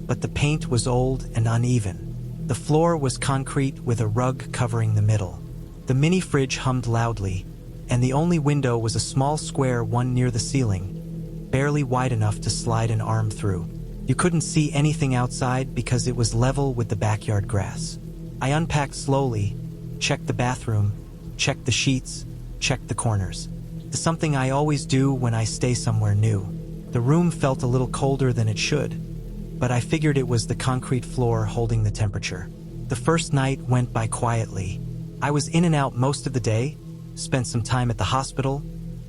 but the paint was old and uneven. The floor was concrete with a rug covering the middle. The mini fridge hummed loudly, and the only window was a small square one near the ceiling, barely wide enough to slide an arm through. You couldn't see anything outside because it was level with the backyard grass. I unpacked slowly, checked the bathroom, checked the sheets, checked the corners. It's something I always do when I stay somewhere new. The room felt a little colder than it should, but I figured it was the concrete floor holding the temperature. The first night went by quietly. I was in and out most of the day, spent some time at the hospital,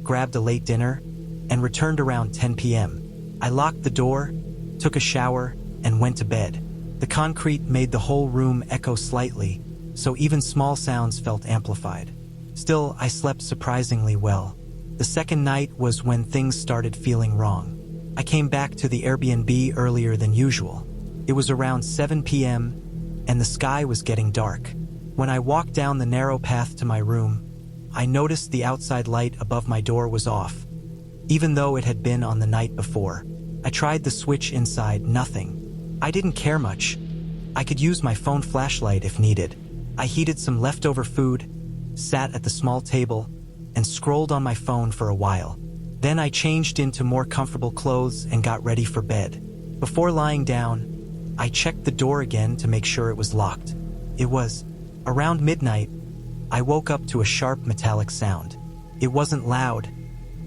grabbed a late dinner, and returned around 10 p.m. I locked the door, took a shower, and went to bed. The concrete made the whole room echo slightly, so even small sounds felt amplified. Still, I slept surprisingly well. The second night was when things started feeling wrong. I came back to the Airbnb earlier than usual. It was around 7 p.m., and the sky was getting dark. When I walked down the narrow path to my room, I noticed the outside light above my door was off, even though it had been on the night before. I tried the switch inside, nothing. I didn't care much. I could use my phone flashlight if needed. I heated some leftover food, sat at the small table, and scrolled on my phone for a while. Then I changed into more comfortable clothes and got ready for bed. Before lying down, I checked the door again to make sure it was locked. It was. Around midnight, I woke up to a sharp metallic sound. It wasn't loud,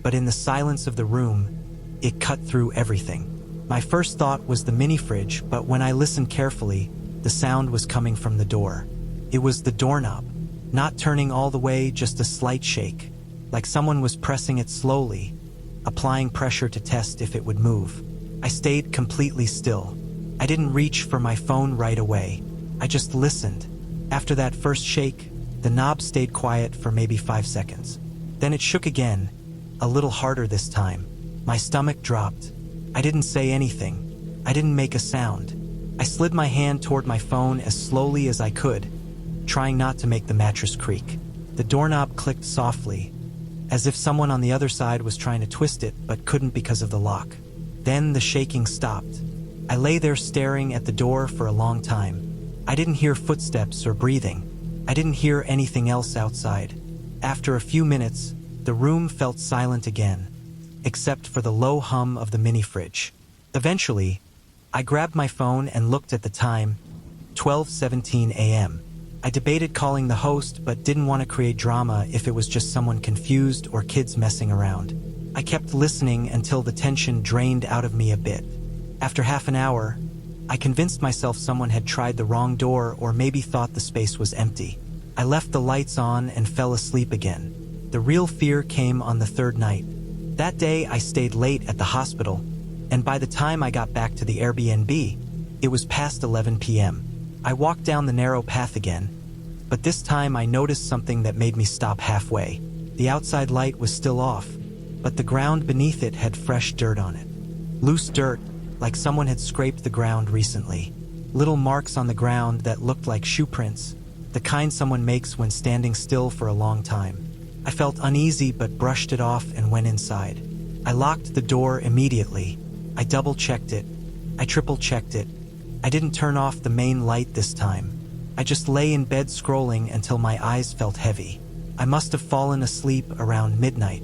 but in the silence of the room, it cut through everything. My first thought was the mini fridge, but when I listened carefully, the sound was coming from the door. It was the doorknob, not turning all the way, just a slight shake, like someone was pressing it slowly, applying pressure to test if it would move. I stayed completely still. I didn't reach for my phone right away. I just listened. After that first shake, the knob stayed quiet for maybe 5 seconds. Then it shook again, a little harder this time. My stomach dropped. I didn't say anything. I didn't make a sound. I slid my hand toward my phone as slowly as I could, trying not to make the mattress creak. The doorknob clicked softly, as if someone on the other side was trying to twist it but couldn't because of the lock. Then the shaking stopped. I lay there staring at the door for a long time. I didn't hear footsteps or breathing. I didn't hear anything else outside. After a few minutes, the room felt silent again, except for the low hum of the mini fridge. Eventually, I grabbed my phone and looked at the time, 12:17 a.m. I debated calling the host but didn't want to create drama if it was just someone confused or kids messing around. I kept listening until the tension drained out of me a bit. After half an hour, I convinced myself someone had tried the wrong door or maybe thought the space was empty. I left the lights on and fell asleep again. The real fear came on the third night. That day I stayed late at the hospital, and by the time I got back to the Airbnb, it was past 11 p.m. I walked down the narrow path again, but this time I noticed something that made me stop halfway. The outside light was still off, but the ground beneath it had fresh dirt on it. Loose dirt, like someone had scraped the ground recently. Little marks on the ground that looked like shoe prints, the kind someone makes when standing still for a long time. I felt uneasy but brushed it off and went inside. I locked the door immediately. I double-checked it. I triple-checked it. I didn't turn off the main light this time. I just lay in bed scrolling until my eyes felt heavy. I must have fallen asleep around midnight.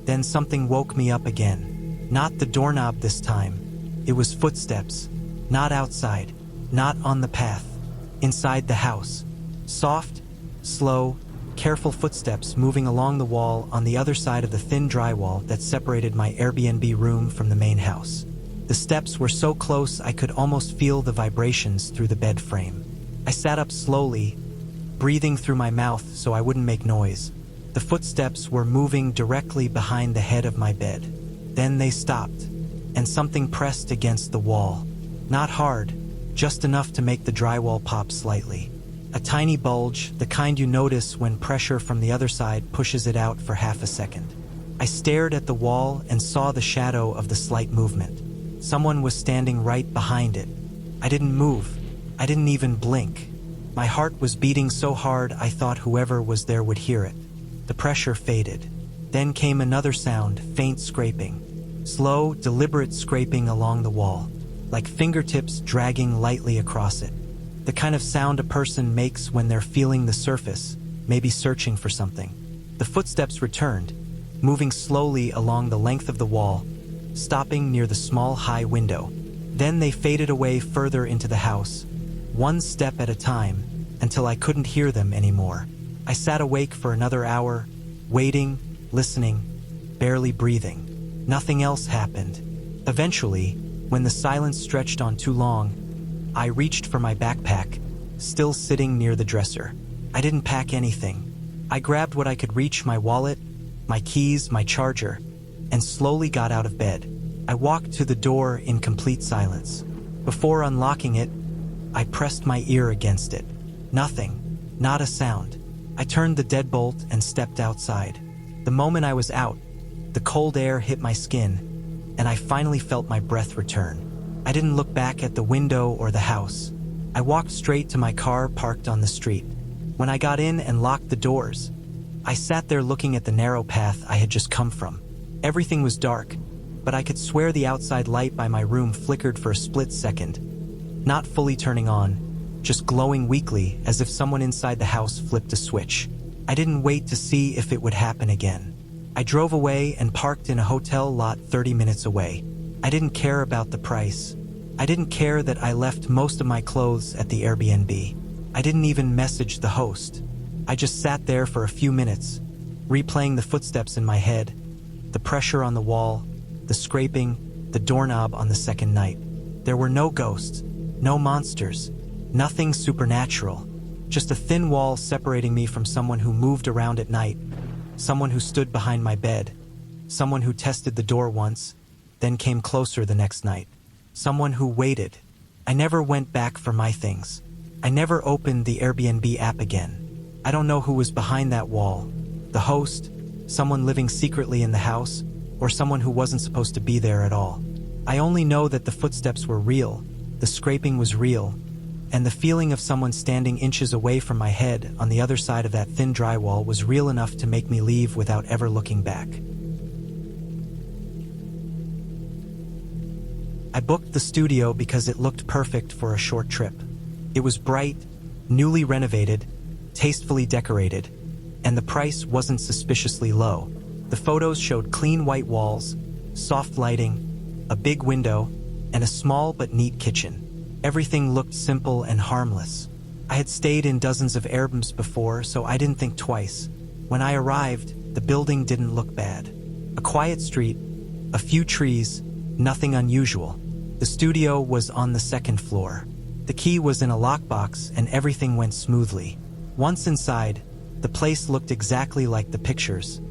Then something woke me up again. Not the doorknob this time. It was footsteps. Not outside. Not on the path. Inside the house. Soft, slow, careful footsteps moving along the wall on the other side of the thin drywall that separated my Airbnb room from the main house. The steps were so close I could almost feel the vibrations through the bed frame. I sat up slowly, breathing through my mouth so I wouldn't make noise. The footsteps were moving directly behind the head of my bed. Then they stopped, and something pressed against the wall. Not hard, just enough to make the drywall pop slightly. A tiny bulge, the kind you notice when pressure from the other side pushes it out for half a second. I stared at the wall and saw the shadow of the slight movement. Someone was standing right behind it. I didn't move. I didn't even blink. My heart was beating so hard I thought whoever was there would hear it. The pressure faded. Then came another sound, faint scraping. Slow, deliberate scraping along the wall, like fingertips dragging lightly across it. The kind of sound a person makes when they're feeling the surface, maybe searching for something. The footsteps returned, moving slowly along the length of the wall, stopping near the small high window. Then they faded away further into the house, one step at a time, until I couldn't hear them anymore. I sat awake for another hour, waiting, listening, barely breathing. Nothing else happened. Eventually, when the silence stretched on too long, I reached for my backpack, still sitting near the dresser. I didn't pack anything. I grabbed what I could reach, my wallet, my keys, my charger, and slowly got out of bed. I walked to the door in complete silence. Before unlocking it, I pressed my ear against it. Nothing, not a sound. I turned the deadbolt and stepped outside. The moment I was out, the cold air hit my skin, and I finally felt my breath return. I didn't look back at the window or the house. I walked straight to my car parked on the street. When I got in and locked the doors, I sat there looking at the narrow path I had just come from. Everything was dark, but I could swear the outside light by my room flickered for a split second, not fully turning on, just glowing weakly as if someone inside the house flipped a switch. I didn't wait to see if it would happen again. I drove away and parked in a hotel lot 30 minutes away. I didn't care about the price. I didn't care that I left most of my clothes at the Airbnb. I didn't even message the host. I just sat there for a few minutes, replaying the footsteps in my head, the pressure on the wall, the scraping, the doorknob on the second night. There were no ghosts, no monsters, nothing supernatural, just a thin wall separating me from someone who moved around at night, someone who stood behind my bed, someone who tested the door once, then came closer the next night. Someone who waited. I never went back for my things. I never opened the Airbnb app again. I don't know who was behind that wall. The host, someone living secretly in the house, or someone who wasn't supposed to be there at all. I only know that the footsteps were real, the scraping was real, and the feeling of someone standing inches away from my head on the other side of that thin drywall was real enough to make me leave without ever looking back. I booked the studio because it looked perfect for a short trip. It was bright, newly renovated, tastefully decorated, and the price wasn't suspiciously low. The photos showed clean white walls, soft lighting, a big window, and a small but neat kitchen. Everything looked simple and harmless. I had stayed in dozens of Airbnbs before, so I didn't think twice. When I arrived, the building didn't look bad. A quiet street, a few trees, nothing unusual. The studio was on the second floor. The key was in a lockbox and everything went smoothly. Once inside, the place looked exactly like the pictures.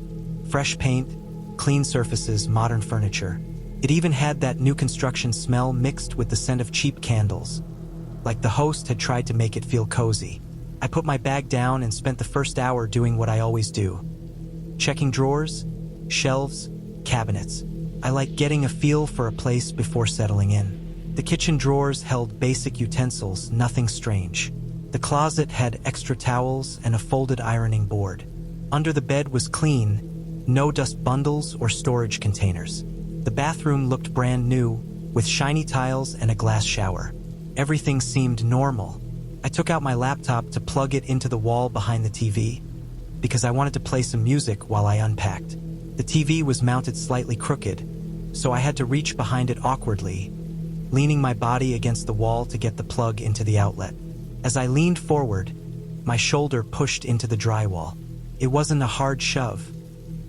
Fresh paint, clean surfaces, modern furniture. It even had that new construction smell mixed with the scent of cheap candles. Like the host had tried to make it feel cozy. I put my bag down and spent the first hour doing what I always do. Checking drawers, shelves, cabinets. I like getting a feel for a place before settling in. The kitchen drawers held basic utensils, nothing strange. The closet had extra towels and a folded ironing board. Under the bed was clean, no dust bundles or storage containers. The bathroom looked brand new, with shiny tiles and a glass shower. Everything seemed normal. I took out my laptop to plug it into the wall behind the TV, because I wanted to play some music while I unpacked. The TV was mounted slightly crooked, so I had to reach behind it awkwardly, leaning my body against the wall to get the plug into the outlet. As I leaned forward, my shoulder pushed into the drywall. It wasn't a hard shove,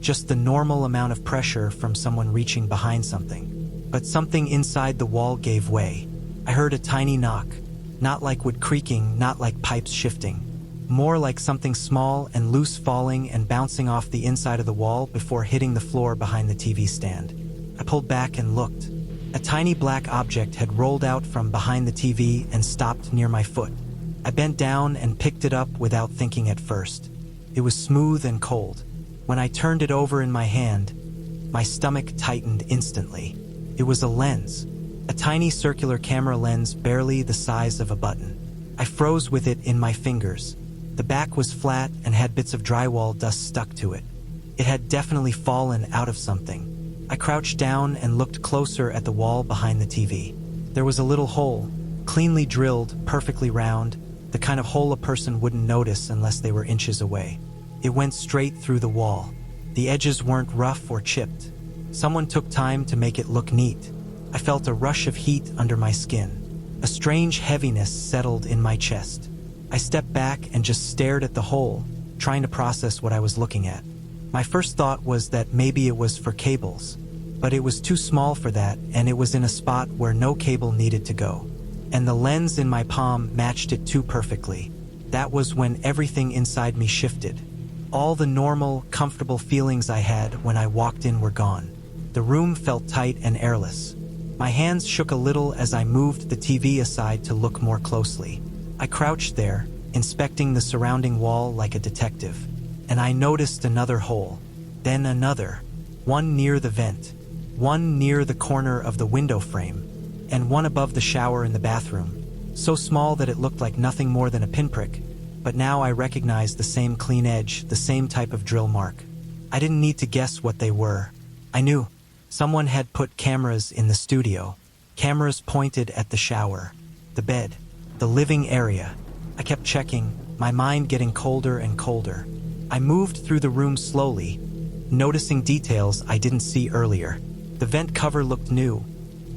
just the normal amount of pressure from someone reaching behind something. But something inside the wall gave way. I heard a tiny knock, not like wood creaking, not like pipes shifting, more like something small and loose falling and bouncing off the inside of the wall before hitting the floor behind the TV stand. I pulled back and looked. A tiny black object had rolled out from behind the TV and stopped near my foot. I bent down and picked it up without thinking at first. It was smooth and cold. When I turned it over in my hand, my stomach tightened instantly. It was a lens. A tiny circular camera lens barely the size of a button. I froze with it in my fingers. The back was flat and had bits of drywall dust stuck to it. It had definitely fallen out of something. I crouched down and looked closer at the wall behind the TV. There was a little hole, cleanly drilled, perfectly round, the kind of hole a person wouldn't notice unless they were inches away. It went straight through the wall. The edges weren't rough or chipped. Someone took time to make it look neat. I felt a rush of heat under my skin. A strange heaviness settled in my chest. I stepped back and just stared at the hole, trying to process what I was looking at. My first thought was that maybe it was for cables, but it was too small for that, and it was in a spot where no cable needed to go. And the lens in my palm matched it too perfectly. That was when everything inside me shifted. All the normal, comfortable feelings I had when I walked in were gone. The room felt tight and airless. My hands shook a little as I moved the TV aside to look more closely. I crouched there, inspecting the surrounding wall like a detective. And I noticed another hole, then another, one near the vent, one near the corner of the window frame, and one above the shower in the bathroom, so small that it looked like nothing more than a pinprick, but now I recognized the same clean edge, the same type of drill mark. I didn't need to guess what they were. I knew. Someone had put cameras in the studio, cameras pointed at the shower, the bed, the living area. I kept checking, my mind getting colder and colder. I moved through the room slowly, noticing details I didn't see earlier. The vent cover looked new,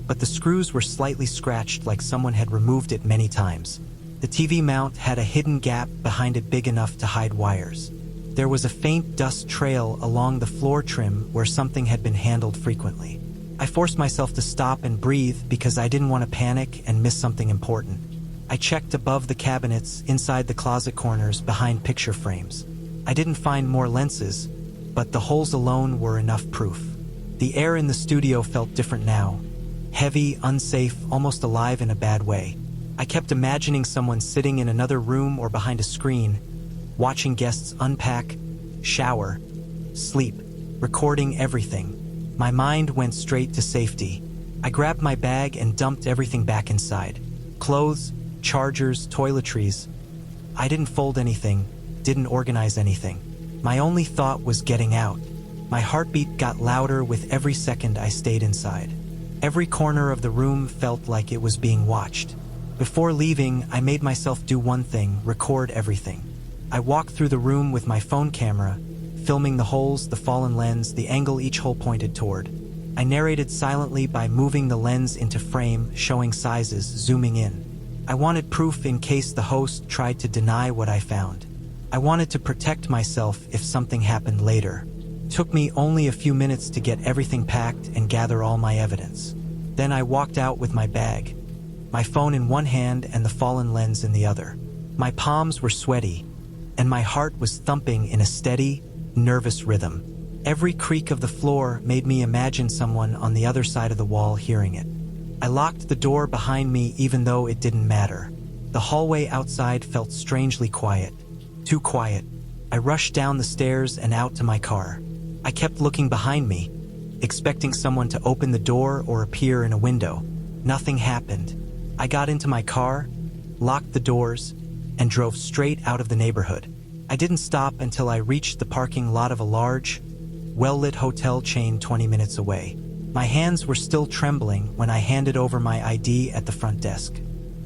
but the screws were slightly scratched like someone had removed it many times. The TV mount had a hidden gap behind it big enough to hide wires. There was a faint dust trail along the floor trim where something had been handled frequently. I forced myself to stop and breathe because I didn't want to panic and miss something important. I checked above the cabinets, inside the closet corners, behind picture frames. I didn't find more lenses, but the holes alone were enough proof. The air in the studio felt different now. Heavy, unsafe, almost alive in a bad way. I kept imagining someone sitting in another room or behind a screen, watching guests unpack, shower, sleep, recording everything. My mind went straight to safety. I grabbed my bag and dumped everything back inside. Clothes, chargers, toiletries. I didn't fold anything, didn't organize anything. My only thought was getting out. My heartbeat got louder with every second I stayed inside. Every corner of the room felt like it was being watched. Before leaving, I made myself do one thing: record everything. I walked through the room with my phone camera, filming the holes, the fallen lens, the angle each hole pointed toward. I narrated silently by moving the lens into frame, showing sizes, zooming in. I wanted proof in case the host tried to deny what I found. I wanted to protect myself if something happened later. It took me only a few minutes to get everything packed and gather all my evidence. Then I walked out with my bag, my phone in one hand and the fallen lens in the other. My palms were sweaty, and my heart was thumping in a steady, nervous rhythm. Every creak of the floor made me imagine someone on the other side of the wall hearing it. I locked the door behind me even though it didn't matter. The hallway outside felt strangely quiet. Too quiet. I rushed down the stairs and out to my car. I kept looking behind me, expecting someone to open the door or appear in a window. Nothing happened. I got into my car, locked the doors, and drove straight out of the neighborhood. I didn't stop until I reached the parking lot of a large, well-lit hotel chain 20 minutes away. My hands were still trembling when I handed over my ID at the front desk.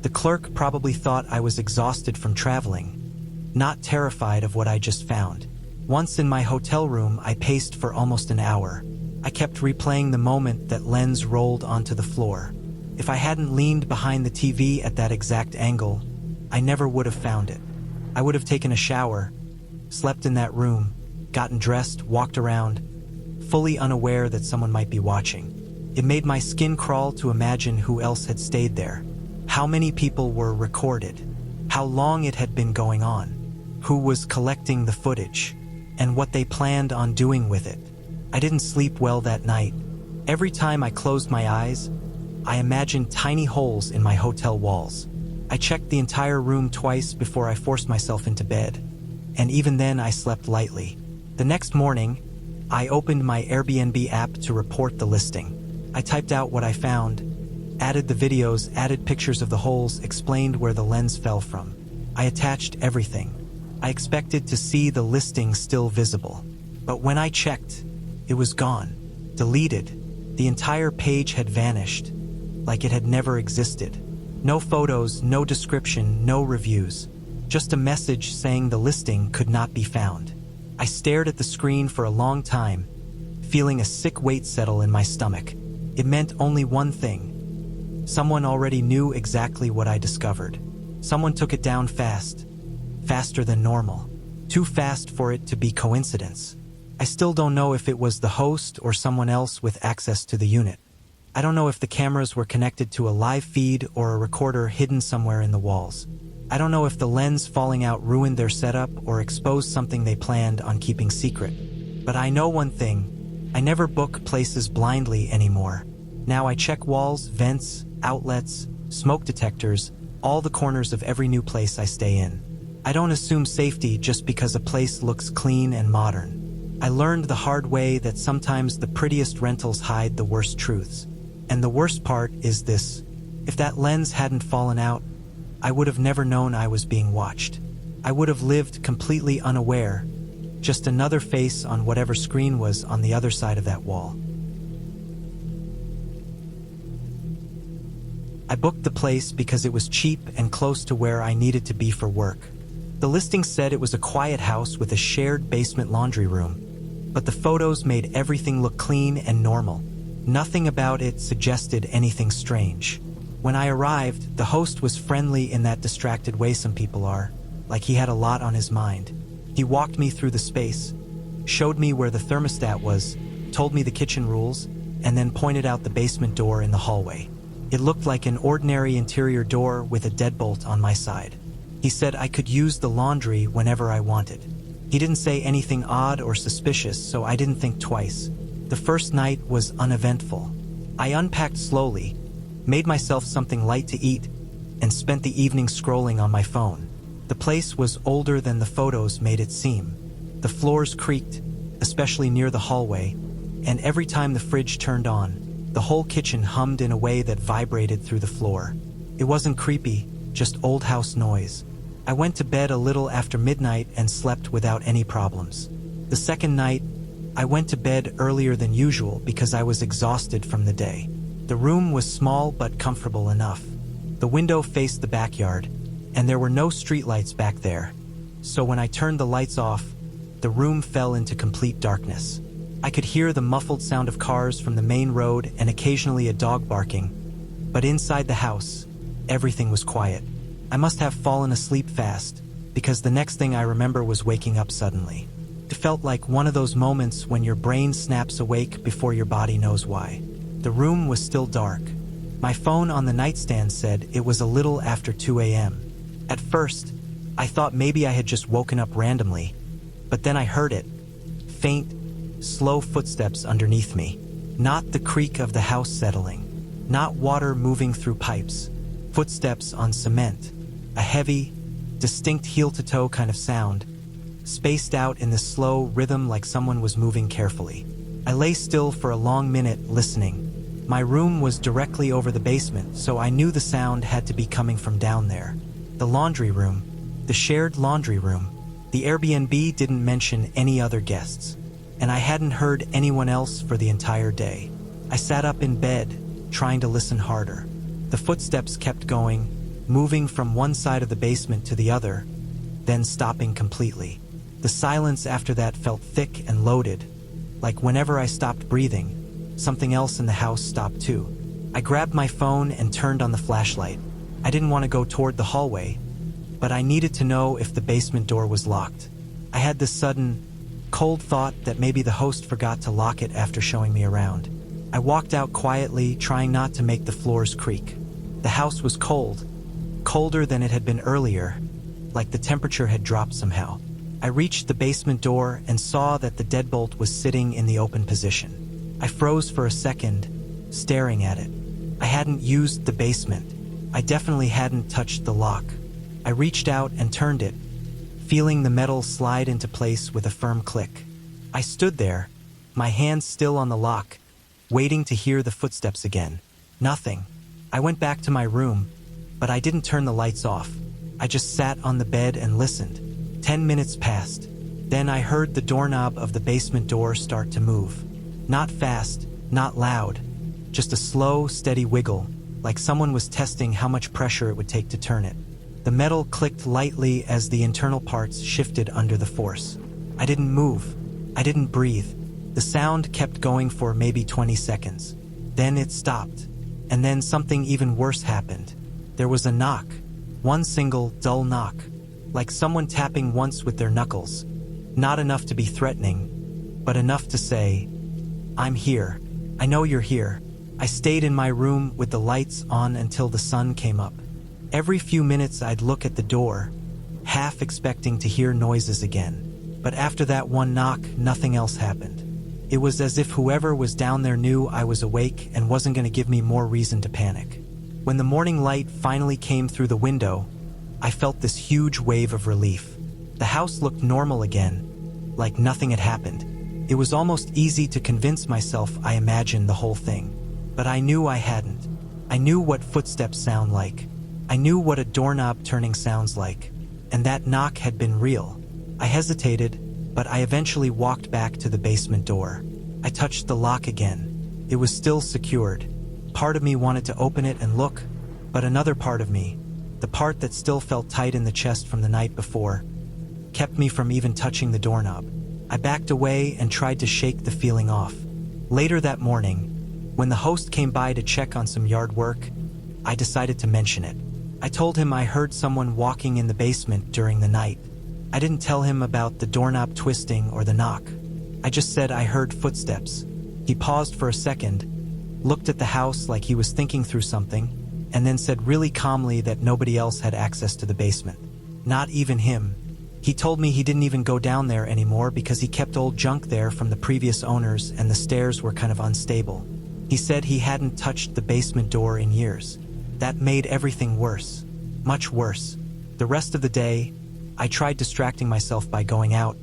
The clerk probably thought I was exhausted from traveling, not terrified of what I just found. Once in my hotel room, I paced for almost an hour. I kept replaying the moment that lens rolled onto the floor. If I hadn't leaned behind the TV at that exact angle, I never would have found it. I would have taken a shower, slept in that room, gotten dressed, walked around, fully unaware that someone might be watching. It made my skin crawl to imagine who else had stayed there, how many people were recorded, how long it had been going on, who was collecting the footage, and what they planned on doing with it. I didn't sleep well that night. Every time I closed my eyes, I imagined tiny holes in my hotel walls. I checked the entire room twice before I forced myself into bed, and even then I slept lightly. The next morning, I opened my Airbnb app to report the listing. I typed out what I found, added the videos, added pictures of the holes, explained where the lens fell from. I attached everything. I expected to see the listing still visible. But when I checked, it was gone. Deleted. The entire page had vanished, like it had never existed. No photos, no description, no reviews. Just a message saying the listing could not be found. I stared at the screen for a long time, feeling a sick weight settle in my stomach. It meant only one thing. Someone already knew exactly what I discovered. Someone took it down fast. Faster than normal. Too fast for it to be coincidence. I still don't know if it was the host or someone else with access to the unit. I don't know if the cameras were connected to a live feed or a recorder hidden somewhere in the walls. I don't know if the lens falling out ruined their setup or exposed something they planned on keeping secret. But I know one thing. I never book places blindly anymore. Now I check walls, vents, outlets, smoke detectors, all the corners of every new place I stay in. I don't assume safety just because a place looks clean and modern. I learned the hard way that sometimes the prettiest rentals hide the worst truths. And the worst part is this. If that lens hadn't fallen out, I would have never known I was being watched. I would have lived completely unaware, just another face on whatever screen was on the other side of that wall. I booked the place because it was cheap and close to where I needed to be for work. The listing said it was a quiet house with a shared basement laundry room, but the photos made everything look clean and normal. Nothing about it suggested anything strange. When I arrived, the host was friendly in that distracted way some people are, like he had a lot on his mind. He walked me through the space, showed me where the thermostat was, told me the kitchen rules, and then pointed out the basement door in the hallway. It looked like an ordinary interior door with a deadbolt on my side. He said I could use the laundry whenever I wanted. He didn't say anything odd or suspicious, so I didn't think twice. The first night was uneventful. I unpacked slowly, made myself something light to eat, and spent the evening scrolling on my phone. The place was older than the photos made it seem. The floors creaked, especially near the hallway, and every time the fridge turned on, the whole kitchen hummed in a way that vibrated through the floor. It wasn't creepy, just old house noise. I went to bed a little after midnight and slept without any problems. The second night, I went to bed earlier than usual because I was exhausted from the day. The room was small but comfortable enough. The window faced the backyard, and there were no streetlights back there. So when I turned the lights off, the room fell into complete darkness. I could hear the muffled sound of cars from the main road and occasionally a dog barking. But inside the house, everything was quiet. I must have fallen asleep fast, because the next thing I remember was waking up suddenly. It felt like one of those moments when your brain snaps awake before your body knows why. The room was still dark. My phone on the nightstand said it was a little after 2 a.m. At first, I thought maybe I had just woken up randomly, but then I heard it. Faint, slow footsteps underneath me. Not the creak of the house settling. Not water moving through pipes. Footsteps on cement. A heavy, distinct heel-to-toe kind of sound, spaced out in this slow rhythm like someone was moving carefully. I lay still for a long minute, listening. My room was directly over the basement, so I knew the sound had to be coming from down there. The laundry room. The shared laundry room. The Airbnb didn't mention any other guests, and I hadn't heard anyone else for the entire day. I sat up in bed, trying to listen harder. The footsteps kept going, moving from one side of the basement to the other, then stopping completely. The silence after that felt thick and loaded, like whenever I stopped breathing, something else in the house stopped too. I grabbed my phone and turned on the flashlight. I didn't want to go toward the hallway, but I needed to know if the basement door was locked. I had this sudden, cold thought that maybe the host forgot to lock it after showing me around. I walked out quietly, trying not to make the floors creak. The house was cold, colder than it had been earlier, like the temperature had dropped somehow. I reached the basement door and saw that the deadbolt was sitting in the open position. I froze for a second, staring at it. I hadn't used the basement. I definitely hadn't touched the lock. I reached out and turned it, feeling the metal slide into place with a firm click. I stood there, my hands still on the lock, waiting to hear the footsteps again. Nothing. I went back to my room, but I didn't turn the lights off. I just sat on the bed and listened. 10 minutes passed. Then I heard the doorknob of the basement door start to move. Not fast, not loud, just a slow, steady wiggle, like someone was testing how much pressure it would take to turn it. The metal clicked lightly as the internal parts shifted under the force. I didn't move. I didn't breathe. The sound kept going for maybe 20 seconds. Then it stopped. And then something even worse happened. There was a knock. One single, dull knock. Like someone tapping once with their knuckles. Not enough to be threatening, but enough to say, "I'm here. I know you're here." I stayed in my room with the lights on until the sun came up. Every few minutes I'd look at the door, half expecting to hear noises again. But after that one knock, nothing else happened. It was as if whoever was down there knew I was awake and wasn't going to give me more reason to panic. When the morning light finally came through the window, I felt this huge wave of relief. The house looked normal again, like nothing had happened. It was almost easy to convince myself I imagined the whole thing. But I knew I hadn't. I knew what footsteps sound like. I knew what a doorknob turning sounds like. And that knock had been real. I hesitated, but I eventually walked back to the basement door. I touched the lock again. It was still secured. Part of me wanted to open it and look, but another part of me, the part that still felt tight in the chest from the night before, kept me from even touching the doorknob. I backed away and tried to shake the feeling off. Later that morning, when the host came by to check on some yard work, I decided to mention it. I told him I heard someone walking in the basement during the night. I didn't tell him about the doorknob twisting or the knock. I just said I heard footsteps. He paused for a second, looked at the house like he was thinking through something, and then said really calmly that nobody else had access to the basement. Not even him. He told me he didn't even go down there anymore because he kept old junk there from the previous owners and the stairs were kind of unstable. He said he hadn't touched the basement door in years. That made everything worse. Much worse. The rest of the day, I tried distracting myself by going out,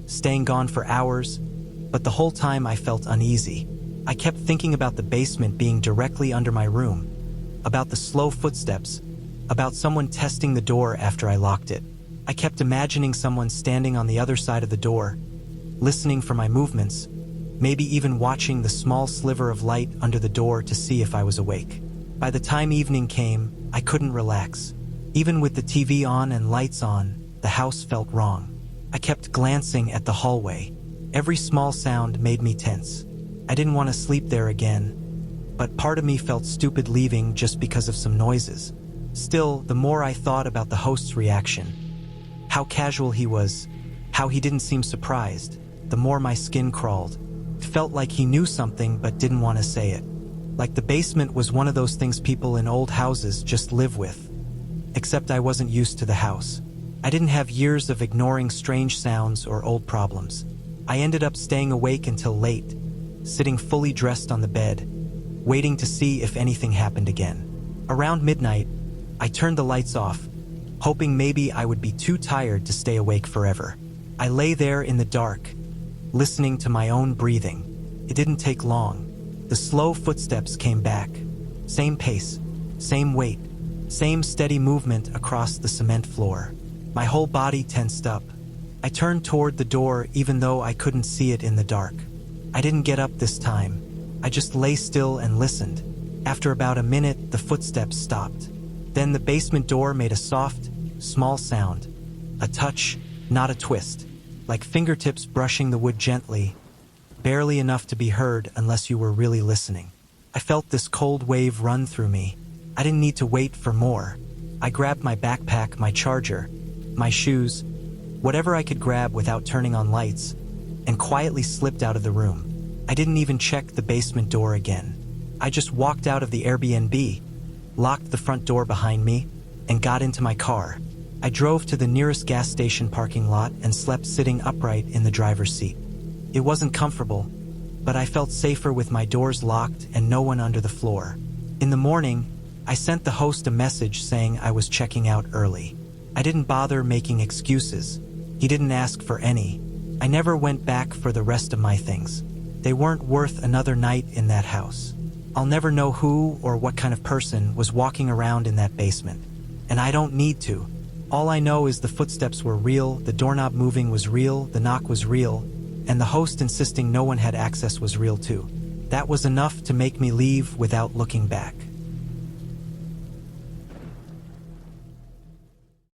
staying gone for hours, but the whole time I felt uneasy. I kept thinking about the basement being directly under my room, about the slow footsteps, about someone testing the door after I locked it. I kept imagining someone standing on the other side of the door, listening for my movements, maybe even watching the small sliver of light under the door to see if I was awake. By the time evening came, I couldn't relax. Even with the TV on and lights on, the house felt wrong. I kept glancing at the hallway. Every small sound made me tense. I didn't want to sleep there again, but part of me felt stupid leaving just because of some noises. Still, the more I thought about the host's reaction, how casual he was, how he didn't seem surprised, the more my skin crawled. It felt like he knew something but didn't want to say it. Like the basement was one of those things people in old houses just live with. Except I wasn't used to the house. I didn't have years of ignoring strange sounds or old problems. I ended up staying awake until late, sitting fully dressed on the bed, waiting to see if anything happened again. Around midnight, I turned the lights off, hoping maybe I would be too tired to stay awake forever. I lay there in the dark, listening to my own breathing. It didn't take long. The slow footsteps came back. Same pace, same weight, same steady movement across the cement floor. My whole body tensed up. I turned toward the door even though I couldn't see it in the dark. I didn't get up this time. I just lay still and listened. After about a minute, the footsteps stopped. Then the basement door made a soft, small sound. A touch, not a twist. Like fingertips brushing the wood gently, barely enough to be heard unless you were really listening. I felt this cold wave run through me. I didn't need to wait for more. I grabbed my backpack, my charger, my shoes, whatever I could grab without turning on lights, and quietly slipped out of the room. I didn't even check the basement door again. I just walked out of the Airbnb, locked the front door behind me, and got into my car. I drove to the nearest gas station parking lot and slept sitting upright in the driver's seat. It wasn't comfortable, but I felt safer with my doors locked and no one under the floor. In the morning, I sent the host a message saying I was checking out early. I didn't bother making excuses. He didn't ask for any. I never went back for the rest of my things. They weren't worth another night in that house. I'll never know who or what kind of person was walking around in that basement. And I don't need to. All I know is the footsteps were real, the doorknob moving was real, the knock was real, and the host insisting no one had access was real too. That was enough to make me leave without looking back.